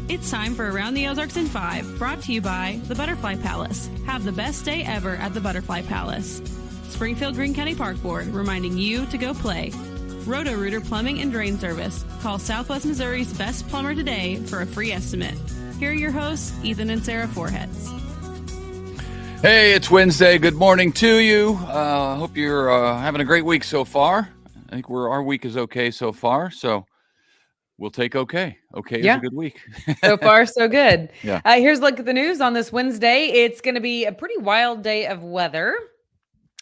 It's time for Around the Ozarks in 5, brought to you by the Butterfly Palace. Have the best day ever at the Butterfly Palace. Springfield Greene County Park Board, reminding you to go play. Roto-Rooter Plumbing and Drain Service. Call Southwest Missouri's best plumber today for a free estimate. Here are your hosts, Ethan and Sarah Foreheads. Hey, it's Wednesday. Good morning to you. Hope you're having a great week so far. I think our week is okay so far, so we'll take okay. Okay is a good week. So far, so good. Yeah. Here's a look at the news on this Wednesday. It's going to be a pretty wild day of weather.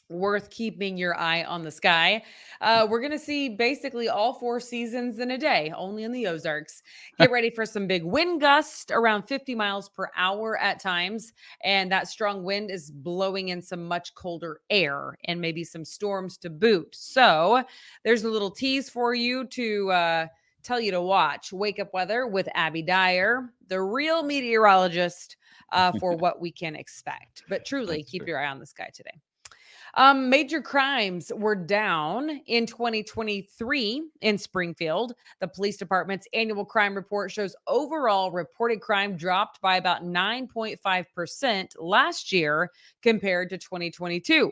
Worth keeping your eye on the sky. We're going to see basically all four seasons in a day, only in the Ozarks. Get ready for some big wind gusts around 50 miles per hour at times. And that strong wind is blowing in some much colder air and maybe some storms to boot. So there's a little tease for you to tell you to watch Wake Up Weather with Abby Dyer, the real meteorologist, for what we can expect. But truly, keep your eye on the sky today. Major crimes were down in 2023 in Springfield. The police department's annual crime report shows overall reported crime dropped by about 9.5% last year compared to 2022.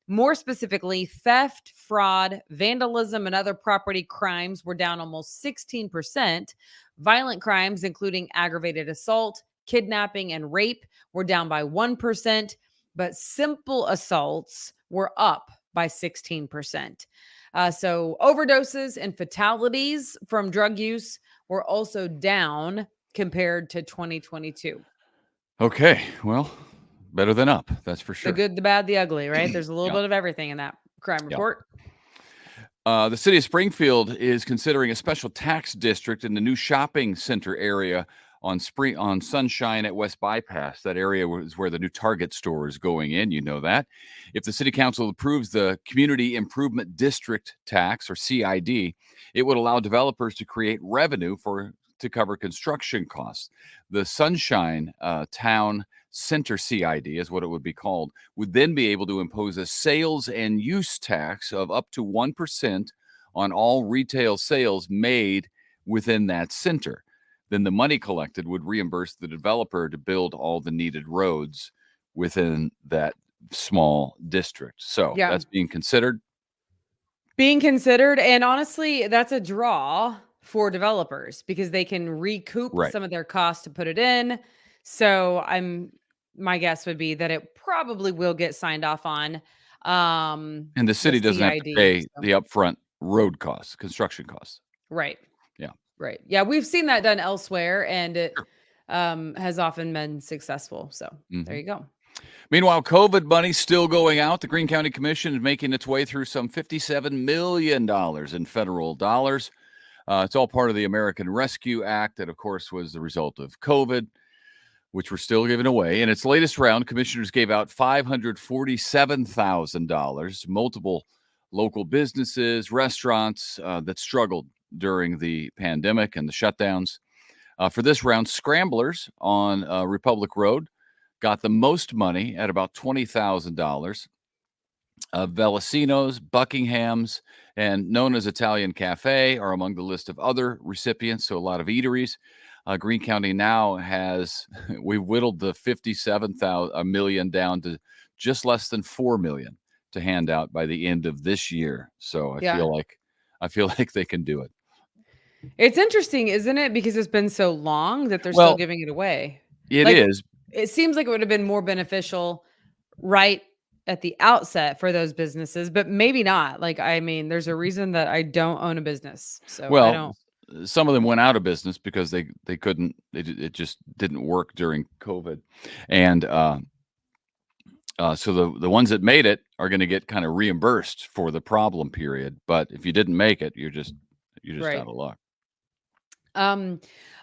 More specifically, theft, fraud, vandalism, and other property crimes were down almost 16%. Violent crimes, including aggravated assault, kidnapping, and rape, were down by 1%. But simple assaults were up by 16%. So overdoses and fatalities from drug use were also down compared to 2022. Okay, well, better than up, that's for sure. The good, the bad, the ugly, right? There's a little bit of everything in that crime report. The city of Springfield is considering a special tax district in the new shopping center area on Sunshine at West Bypass. That area is where the new Target store is going in. You know that. If the city council approves the Community Improvement District tax, or CID, it would allow developers to create revenue to cover construction costs. The Sunshine Town Center CID is what it would be called, would then be able to impose a sales and use tax of up to 1% on all retail sales made within that center. Then the money collected would reimburse the developer to build all the needed roads within that small district. So that's being considered. And honestly, that's a draw for developers because they can recoup some of their costs to put it in. So my guess would be that it probably will get signed off on. And the city doesn't have to pay the upfront road costs, construction costs. Right. Yeah. Right. Yeah. We've seen that done elsewhere, and it has often been successful. So there you go. Meanwhile, COVID money's still going out. The Greene County Commission is making its way through some $57 million in federal dollars. It's all part of the American Rescue Act that, of course, was the result of COVID, which we're still giving away. In its latest round, commissioners gave out $547,000. Multiple local businesses, restaurants that struggled during the pandemic and the shutdowns. For this round, Scramblers on Republic Road got the most money at about $20,000. Velocinos, Buckingham's, and known as Italian Cafe are among the list of other recipients, so a lot of eateries. Greene County now we whittled the $57 million down to just less than $4 million to hand out by the end of this year. So I feel like they can do it. It's interesting, isn't it? Because it's been so long that they're still giving it away. It is. It seems like it would have been more beneficial right at the outset for those businesses, but maybe not. There's a reason that I don't own a busince. So I don't. Some of them went out of business because they couldn't. It just didn't work during COVID, and so the ones that made it are going to get kind of reimbursed for the problem period. But if you didn't make it, you're just out of luck.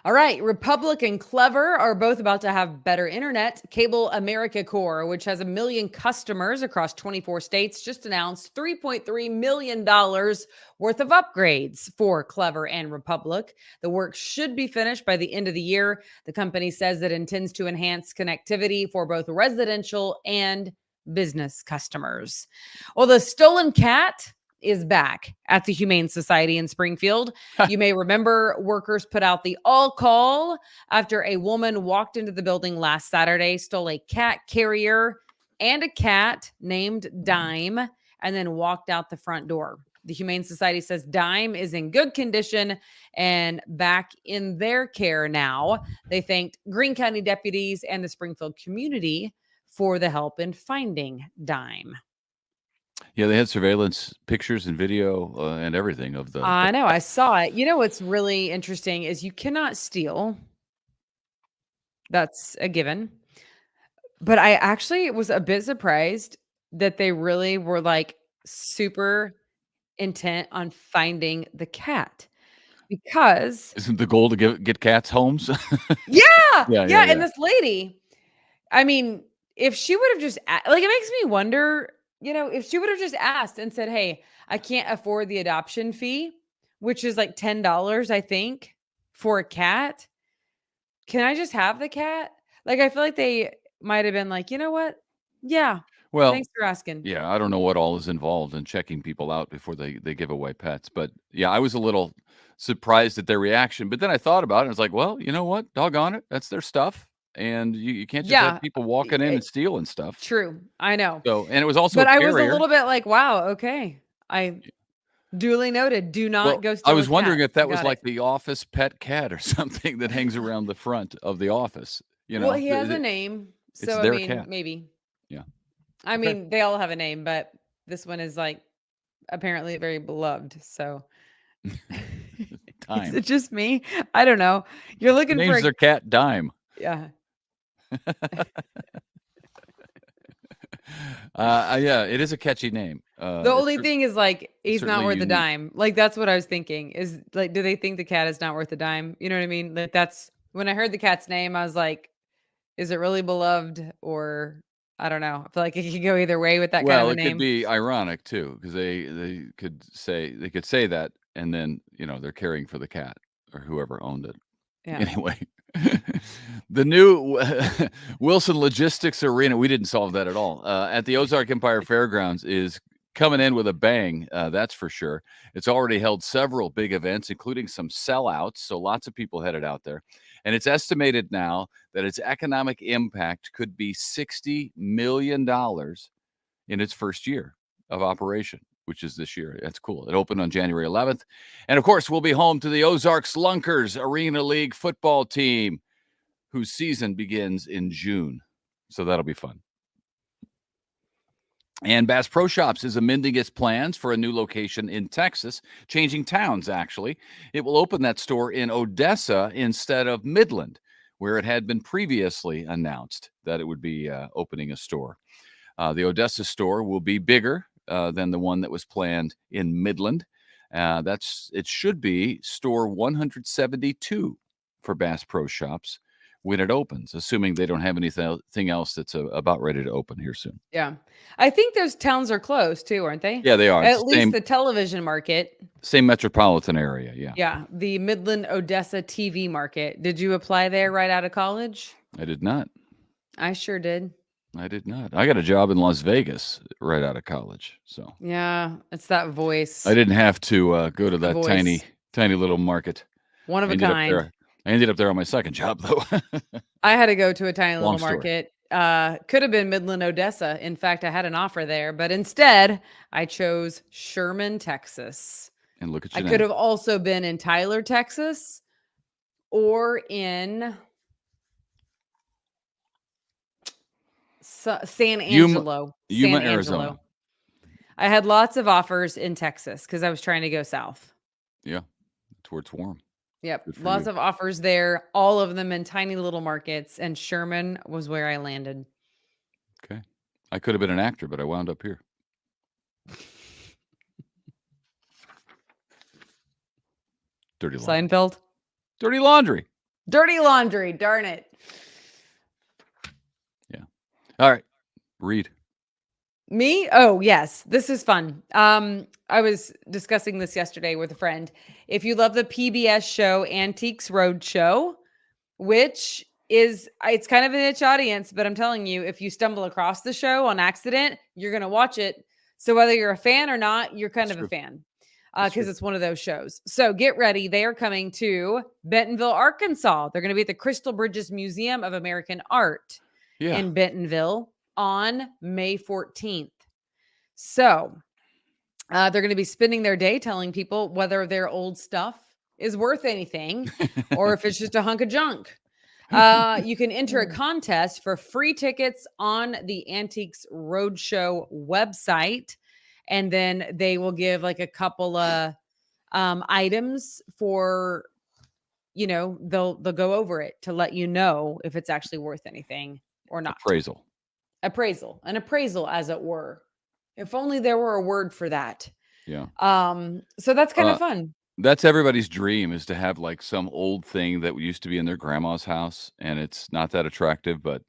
All right. Republic and Clever are both about to have better internet. Cable America Corp, which has 1 million customers across 24 states, just announced $3.3 million worth of upgrades for Clever and Republic. The work should be finished by the end of the year. The company says it intends to enhance connectivity for both residential and business customers. Well, the stolen cat is back at the Humane Society in Springfield. You may remember workers put out the all call after a woman walked into the building last Saturday, stole a cat carrier and a cat named Dime, and then walked out the front door. The Humane Society says Dime is in good condition and back in their care now. They thanked Greene County deputies and the Springfield community for the help in finding Dime. Yeah, they had surveillance pictures and video and everything of the. I know. I saw it. You know what's really interesting is you cannot steal. That's a given. But I actually was a bit surprised that they really were like super intent on finding the cat because Isn't the goal to get cats homes? yeah, Yeah. and this lady, I mean, if she would have just like, it makes me wonder, if she would have just asked and said, "Hey, I can't afford the adoption fee, which is like $10, I think, for a cat. Can I just have the cat?" Like, I feel like they might have been like, "You know what? Yeah, Well, thanks for asking." yeah, I don't know what all is involved in checking people out before they give away pets, but yeah, I was a little surprised at their reaction. But then I thought about it, and it's like, well, you know what? Doggone it, that's their stuff, and you can't just have Yeah, people walking in and stealing stuff. true. I know. So, and it was also But a I was a carrier. little bit like, wow, okay. I duly noted. Do not Well, go I steal was a wondering cat. if that was Got it. like the office pet cat or something that hangs around the front of the office. Well, he has a name. It's So, I their mean, cat. maybe. Yeah. I Okay. mean, they all have a name, but this one is like apparently very beloved. So, is Dime. it just me? I don't know. You're looking for Names their cat Dime. yeah. Yeah, it is a catchy name. The only thing is like he's not certainly worth a unique. dime. Like that's what I was thinking. Is like, do they think the cat is not worth a dime? You know what I mean? Like that's when I heard the cat's name, I was like, is it really beloved or I don't know. I feel like it could go either way with that kind of Well, a it could name. be ironic too, because they could say that, and then they're caring for the cat or whoever owned it. Yeah. Anyway, the new Wilson Logistics Arena, we didn't solve that at all, at the Ozark Empire Fairgrounds is coming in with a bang, that's for sure. It's already held several big events, including some sellouts, so lots of people headed out there. And it's estimated now that its economic impact could be $60 million in its first year of operation, which is this year. That's cool. It opened on January 11th. And of course, we'll be home to the Ozarks Lunkers Arena League football team, whose season begins in June. So that'll be fun. And Bass Pro Shops is amending its plans for a new location in Texas, changing towns, actually. It will open that store in Odessa instead of Midland, where it had been previously announced that it would be opening a store. The Odessa store will be bigger than the one that was planned in Midland. It should be store 172 for Bass Pro Shops when it opens, assuming they don't have anything else that's about ready to open here soon. Yeah. I think those towns are close too, aren't they? Yeah, they are. At least the television market. Same metropolitan area, yeah. Yeah. The Midland Odessa TV market. Did you apply there right out of college? I did not. I sure did. I did not. I got a job in Las Vegas right out of college, so. Yeah, it's that voice. I didn't have to go to that voice. tiny little market. One of a kind. I ended up there on my second job, though. I had to go to a tiny Long little story. market. Could have been Midland, Odessa. In fact, I had an offer there, but instead I chose Sherman, Texas. And look at I you could now. have also been in Tyler, Texas, or in San Angelo. Yuma, San Arizona. Angelo. I had lots of offers in Texas because I was trying to go south. Yeah, that's where it's warm. Yep. Good for Lots you. of offers there, all of them in tiny little markets, and Sherman was where I landed. Okay. I could have been an actor, but I wound up here. Dirty laundry. Seinfeld? Dirty laundry. Dirty laundry, darn it. Yeah. All right. Read. Me? Oh, yes. This is fun. I was discussing this yesterday with a friend. If you love the PBS show Antiques Roadshow, which is it's kind of a niche audience, but I'm telling you, if you stumble across the show on accident, you're going to watch it So whether you're a fan or not, you're kind That's of a true. fan That's because true. it's one of those shows. So get ready. They are coming to Bentonville, Arkansas. They're going to be at the Crystal Bridges Museum of American Art Yeah. in Bentonville on May 14th. So they're going to be spending their day telling people whether their old stuff is worth anything or if it's just a hunk of junk. You can enter a contest for free tickets on the Antiques Roadshow website. And then they will give like a couple of items for, they'll go over it to let you know if it's actually worth anything or not. Appraisal. An appraisal, as it were. If only there were a word for that. Yeah. So that's kind of fun. That's everybody's dream, is to have like some old thing that used to be in their grandma's house, and it's not that attractive, but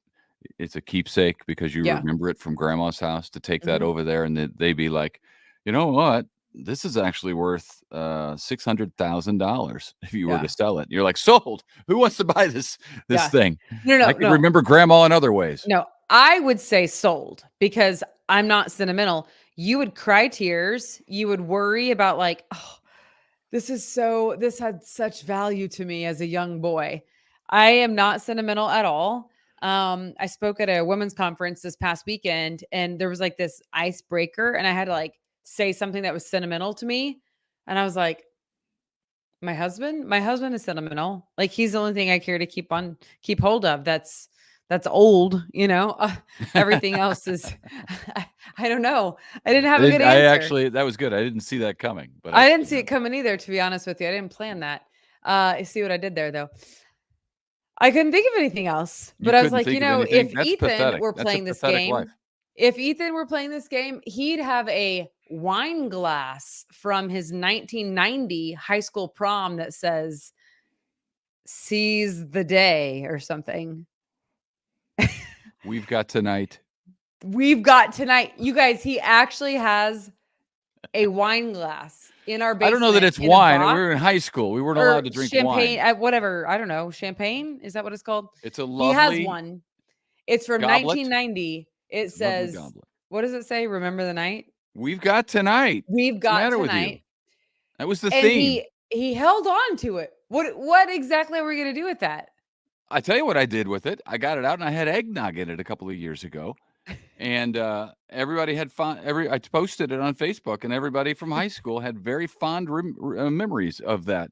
it's a keepsake because you Yeah. remember it from grandma's house, to take that Mhm. over there and they'd be like, you know what? This is actually worth $600,000 if you were Yeah. to sell it. You're like, sold. Who wants to buy this Yeah. thing? No, I can no. remember grandma in other ways. No, I would say sold because I'm not sentimental. You would cry tears. You would worry about like, oh, this had such value to me as a young boy. I am not sentimental at all. I spoke at a women's conference this past weekend and there was like this icebreaker and I had to like say something that was sentimental to me. And I was like, my husband is sentimental. Like he's the only thing I care to keep hold of. That's old, everything else is, I don't know. I didn't have a good answer. That was good. I didn't see that coming, but I didn't see it coming either, to be honest with you. I didn't plan that. I see what I did there though. I couldn't think of anything else, You but I was couldn't like, think of anything? That's Ethan pathetic. were That's a playing this pathetic game, life. if Ethan were playing this game, he'd have a wine glass from his 1990 high school prom that says "Seize the Day" or something. We've got tonight. We've got tonight. You guys, he actually has a wine glass in our basement. I don't know that it's in a wine. We box, were in high school. We weren't or allowed to drink champagne, wine. whatever. I don't know. Champagne? Is that what it's called? It's a He has lovely one. It's from goblet. 1990. It Lovely says, goblet. what does it say? Remember the night? We've got tonight. We've What's the got matter with you? tonight. That was the And theme. he held on to it. What exactly are we going to do with that? I tell you what I did with it. I got it out and I had eggnog in it a couple of years ago. And everybody had fun. I posted it on Facebook, and everybody from high school had very fond memories of that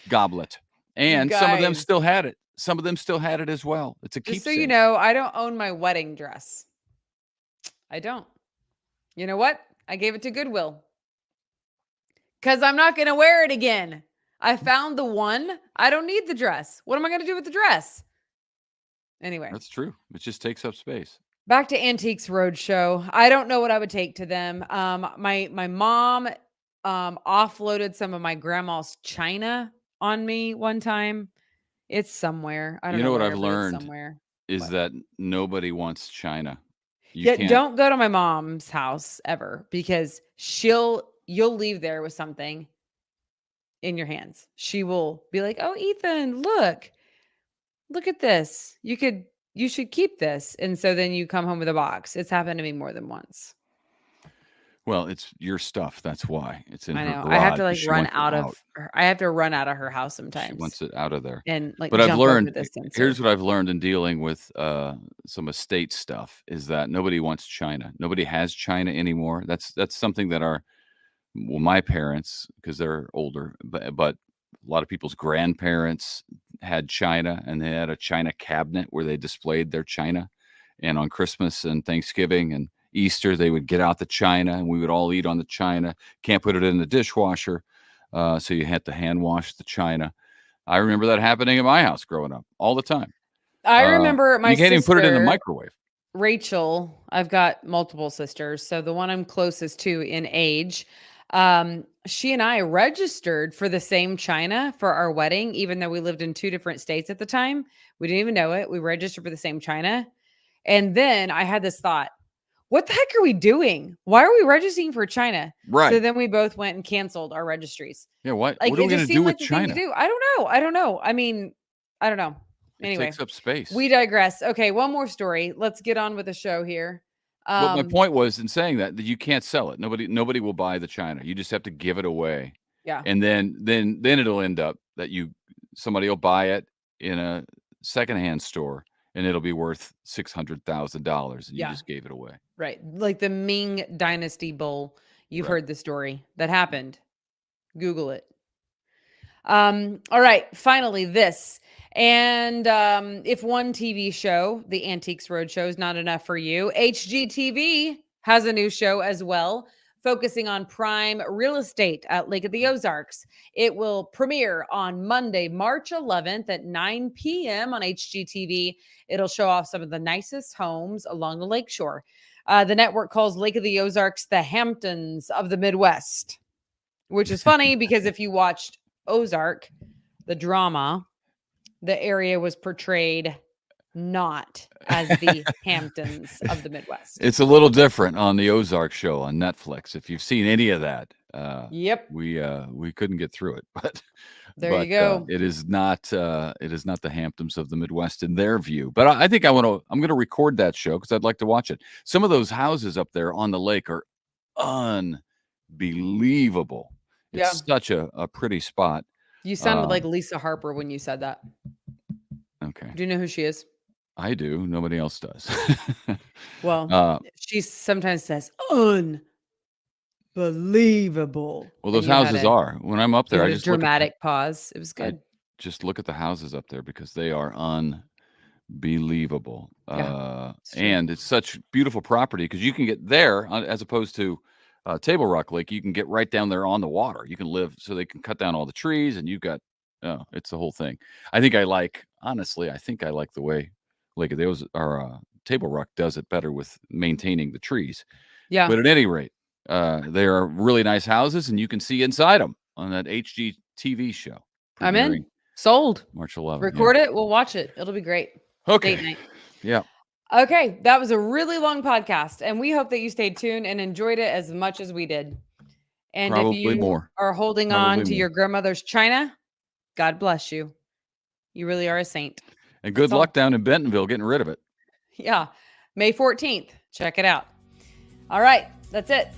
goblet. And some of them Guys, still had it. Some of them still had it as well. It's a just so keepsake. you know, I don't own my wedding dress. I don't. You know what? I gave it to Goodwill because I'm not going to wear it again. I found the one. I don't need the dress. What am I going to do with the dress? Anyway. That's true. It just takes up space. Back to Antiques Roadshow. I don't know what I would take to them. My mom offloaded some of my grandma's china on me one time. It's somewhere. I don't know what where, I've but it's learned somewhere. is What? that nobody wants china. Yeah, don't go to my mom's house ever because you'll leave there with something in your hands. She will be like, "Oh, Ethan, look at this. You should keep this." And so then you come home with a box. It's happened to me more than once. Well, it's your stuff. That's why it's in I her know. garage. I have to like She run wants it out of her. I have to run out of her house She sometimes wants it out of there. and like But I've jump over learned, the sensor. here's what I've learned in dealing with some estate stuff, is that nobody wants china. Nobody has china anymore. That's something that my parents, because they're older, but a lot of people's grandparents had china, and they had a china cabinet where they displayed their china. And on Christmas and Thanksgiving and Easter, they would get out the china, and we would all eat on the china. Can't put it in the dishwasher, so you had to hand wash the china. I remember that happening in my house growing up all the time. I remember my you can't even put it in the sister, microwave. Rachel. I've got multiple sisters, so the one I'm closest to in age, she and I registered for the same china for our wedding, even though we lived in 2 different states at the time. We didn't even know it. We registered for the same china. And then I had this thought, what the heck are we doing? Why are we registering for China? Right. So then we both went and canceled our registries. Yeah. What Like are we it going just to do seemed with like the thing to china? do. I don't know. I mean, I don't know. It Anyway, takes up space. we digress. Okay, one more story. Let's get on with the show here. But my point was in saying that you can't sell it. Nobody will buy the china. You just have to give it away. Yeah. And then it'll end up that somebody will buy it in a secondhand store and it'll be worth $600,000 and you just gave it away. Right. Like the Ming Dynasty Bull. You've heard the story that happened. Google it. All right. Finally, this. And if one TV show, the Antiques Roadshow, is not enough for you, HGTV has a new show as well, focusing on prime real estate at Lake of the Ozarks. It will premiere on Monday, March 11th at 9 p.m. on HGTV. It'll show off some of the nicest homes along the lakeshore. The network calls Lake of the Ozarks the Hamptons of the Midwest, which is funny because if you watched Ozark, the drama, the area was portrayed not as the Hamptons of the Midwest. It's a little different on the Ozark show on Netflix. If you've seen any of that, we couldn't get through it, but you go. It is not the Hamptons of the Midwest in their view. But I think I'm going to record that show because I'd like to watch it. Some of those houses up there on the lake are unbelievable. It's such a pretty spot. You sounded like Lisa Harper when you said that. Okay. Do you know who she is? I do. Nobody else does. Well, she sometimes says unbelievable. Well, those houses are. When I'm up there, I just dramatic pause. It was good. I just look at the houses up there because they are unbelievable. And it's such beautiful property because you can get there as opposed to Table Rock Lake. You can get right down there on the water. You can live, so they can cut down all the trees, and you've got it's the whole thing. I think I like the way Lake of the Ozarks or Table Rock does it better with maintaining the trees. Yeah. But at any rate, they are really nice houses, and you can see inside them on that HGTV show. I'm in. Sold. March 11th. Record it. We'll watch it. It'll be great. Okay. Date night. Yeah. Okay. That was a really long podcast, and we hope that you stayed tuned and enjoyed it as much as we did. And Probably if you more. are holding on to your grandmother's china, God bless you. You really are a saint. And good luck down in Bentonville getting rid of it. Yeah. May 14th. Check it out. All right. That's it.